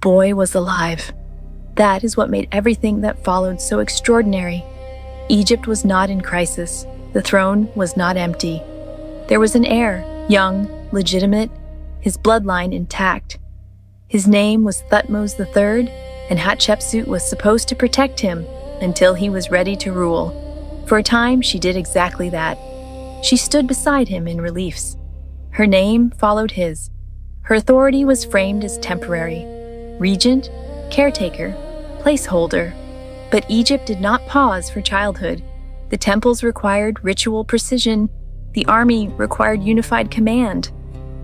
boy was alive. That is what made everything that followed so extraordinary. Egypt was not in crisis. The throne was not empty. There was an heir, young, legitimate, his bloodline intact. His name was Thutmose III, and Hatshepsut was supposed to protect him until he was ready to rule. For a time, she did exactly that. She stood beside him in reliefs. Her name followed his. Her authority was framed as temporary. Regent, caretaker, placeholder. But Egypt did not pause for childhood. The temples required ritual precision. The army required unified command.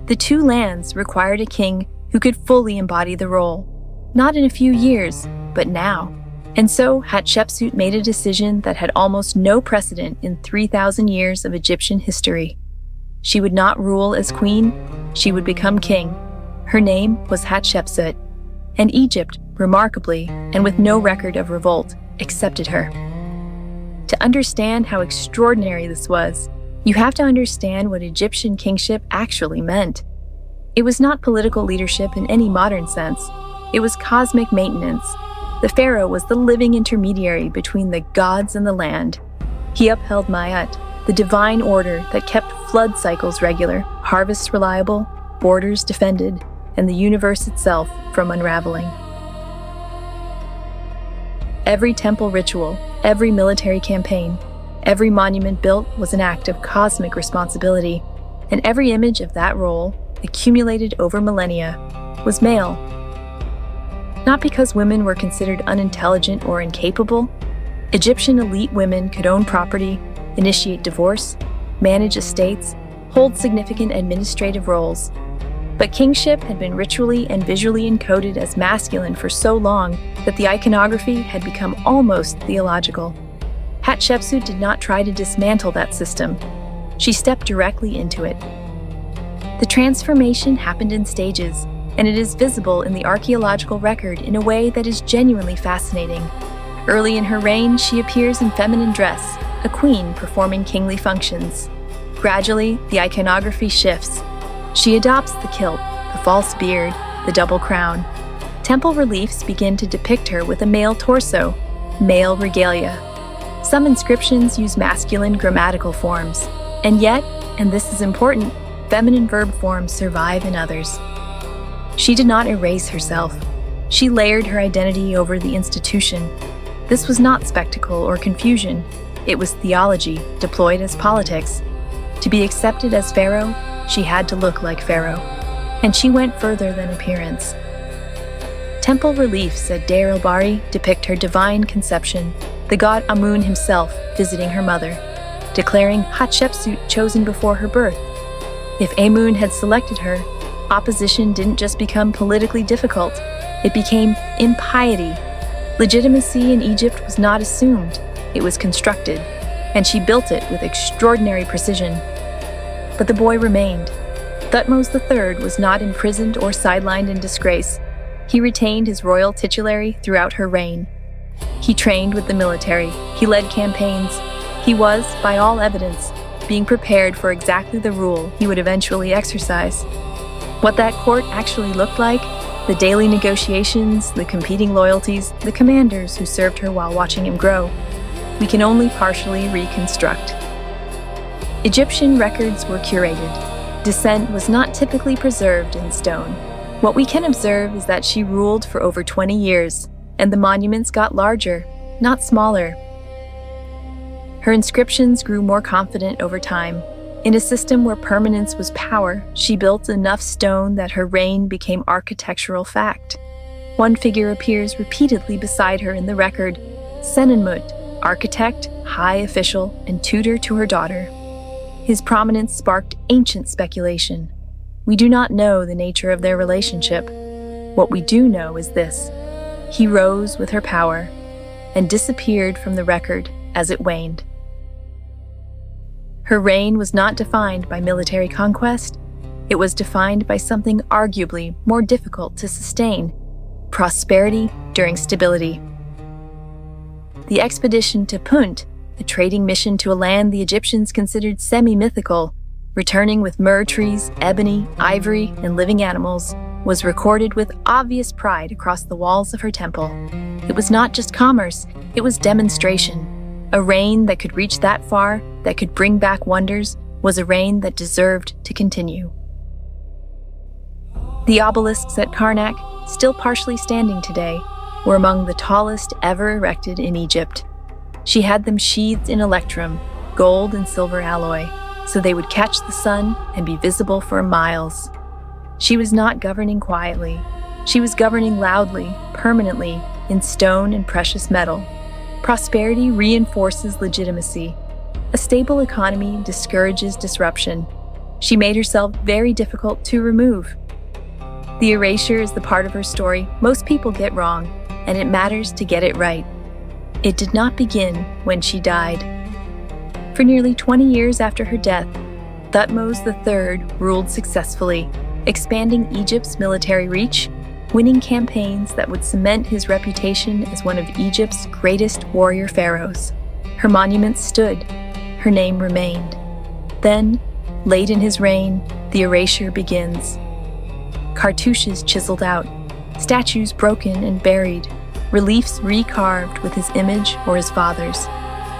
The two lands required a king who could fully embody the role. Not in a few years, but now. And so Hatshepsut made a decision that had almost no precedent in 3,000 years of Egyptian history. She would not rule as queen, she would become king. Her name was Hatshepsut, and Egypt, remarkably, and with no record of revolt, accepted her. To understand how extraordinary this was, you have to understand what Egyptian kingship actually meant. It was not political leadership in any modern sense. It was cosmic maintenance. The pharaoh was the living intermediary between the gods and the land. He upheld Ma'at, the divine order that kept flood cycles regular, harvests reliable, borders defended, and the universe itself from unraveling. Every temple ritual, every military campaign, every monument built was an act of cosmic responsibility, and every image of that role, accumulated over millennia, was male. Not because women were considered unintelligent or incapable. Egyptian elite women could own property, initiate divorce, manage estates, hold significant administrative roles. But kingship had been ritually and visually encoded as masculine for so long that the iconography had become almost theological. Hatshepsut did not try to dismantle that system. She stepped directly into it. The transformation happened in stages, and it is visible in the archaeological record in a way that is genuinely fascinating. Early in her reign, she appears in feminine dress, a queen performing kingly functions. Gradually, the iconography shifts. She adopts the kilt, the false beard, the double crown. Temple reliefs begin to depict her with a male torso, male regalia. Some inscriptions use masculine grammatical forms, and yet, and this is important, feminine verb forms survive in others. She did not erase herself. She layered her identity over the institution. This was not spectacle or confusion. It was theology deployed as politics. To be accepted as Pharaoh, she had to look like Pharaoh. And she went further than appearance. Temple reliefs at Deir el-Bahari depict her divine conception, the god Amun himself visiting her mother, declaring Hatshepsut chosen before her birth. If Amun had selected her, opposition didn't just become politically difficult, it became impiety. Legitimacy in Egypt was not assumed, it was constructed, and she built it with extraordinary precision. But the boy remained. Thutmose III was not imprisoned or sidelined in disgrace. He retained his royal titulary throughout her reign. He trained with the military, he led campaigns. He was, by all evidence, being prepared for exactly the rule he would eventually exercise. What that court actually looked like, the daily negotiations, the competing loyalties, the commanders who served her while watching him grow, we can only partially reconstruct. Egyptian records were curated. Descent was not typically preserved in stone. What we can observe is that she ruled for over 20 years, and the monuments got larger, not smaller. Her inscriptions grew more confident over time. In a system where permanence was power, she built enough stone that her reign became architectural fact. One figure appears repeatedly beside her in the record, Senenmut, architect, high official, and tutor to her daughter. His prominence sparked ancient speculation. We do not know the nature of their relationship. What we do know is this: he rose with her power and disappeared from the record as it waned. Her reign was not defined by military conquest. It was defined by something arguably more difficult to sustain: prosperity during stability. The expedition to Punt, a trading mission to a land the Egyptians considered semi-mythical, returning with myrrh trees, ebony, ivory, and living animals, was recorded with obvious pride across the walls of her temple. It was not just commerce, it was demonstration. A reign that could reach that far, that could bring back wonders, was a reign that deserved to continue. The obelisks at Karnak, still partially standing today, were among the tallest ever erected in Egypt. She had them sheathed in electrum, gold and silver alloy, so they would catch the sun and be visible for miles. She was not governing quietly. She was governing loudly, permanently, in stone and precious metal. Prosperity reinforces legitimacy. A stable economy discourages disruption. She made herself very difficult to remove. The erasure is the part of her story most people get wrong, and it matters to get it right. It did not begin when she died. For nearly 20 years after her death, Thutmose III ruled successfully, expanding Egypt's military reach, winning campaigns that would cement his reputation as one of Egypt's greatest warrior pharaohs. Her monument stood, her name remained. Then, late in his reign, the erasure begins. Cartouches chiseled out, statues broken and buried, reliefs recarved with his image or his father's.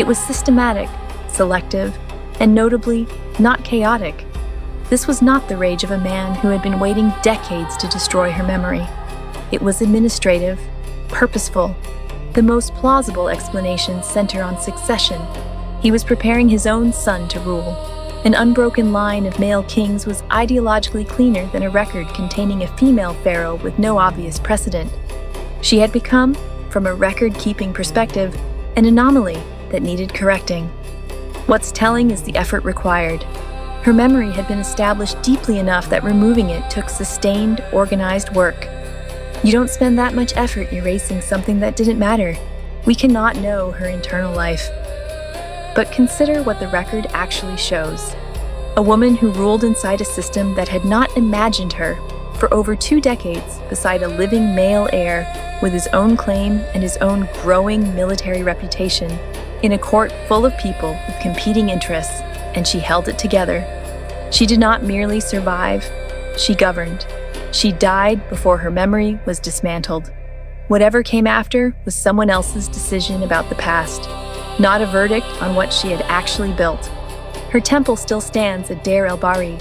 It was systematic, selective, and notably, not chaotic. This was not the rage of a man who had been waiting decades to destroy her memory. It was administrative, purposeful. The most plausible explanations center on succession. He was preparing his own son to rule. An unbroken line of male kings was ideologically cleaner than a record containing a female pharaoh with no obvious precedent. She had become, from a record-keeping perspective, an anomaly that needed correcting. What's telling is the effort required. Her memory had been established deeply enough that removing it took sustained, organized work. You don't spend that much effort erasing something that didn't matter. We cannot know her internal life. But consider what the record actually shows. A woman who ruled inside a system that had not imagined her for over 2 decades beside a living male heir with his own claim and his own growing military reputation in a court full of people with competing interests, and she held it together. She did not merely survive, she governed. She died before her memory was dismantled. Whatever came after was someone else's decision about the past, not a verdict on what she had actually built. Her temple still stands at Deir el-Bahari.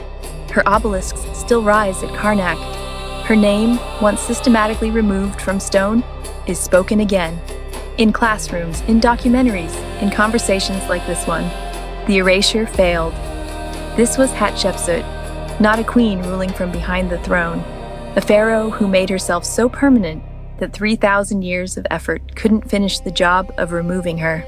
Her obelisks still rise at Karnak. Her name, once systematically removed from stone, is spoken again. In classrooms, in documentaries, in conversations like this one. The erasure failed. This was Hatshepsut, not a queen ruling from behind the throne, a pharaoh who made herself so permanent that 3,000 years of effort couldn't finish the job of removing her.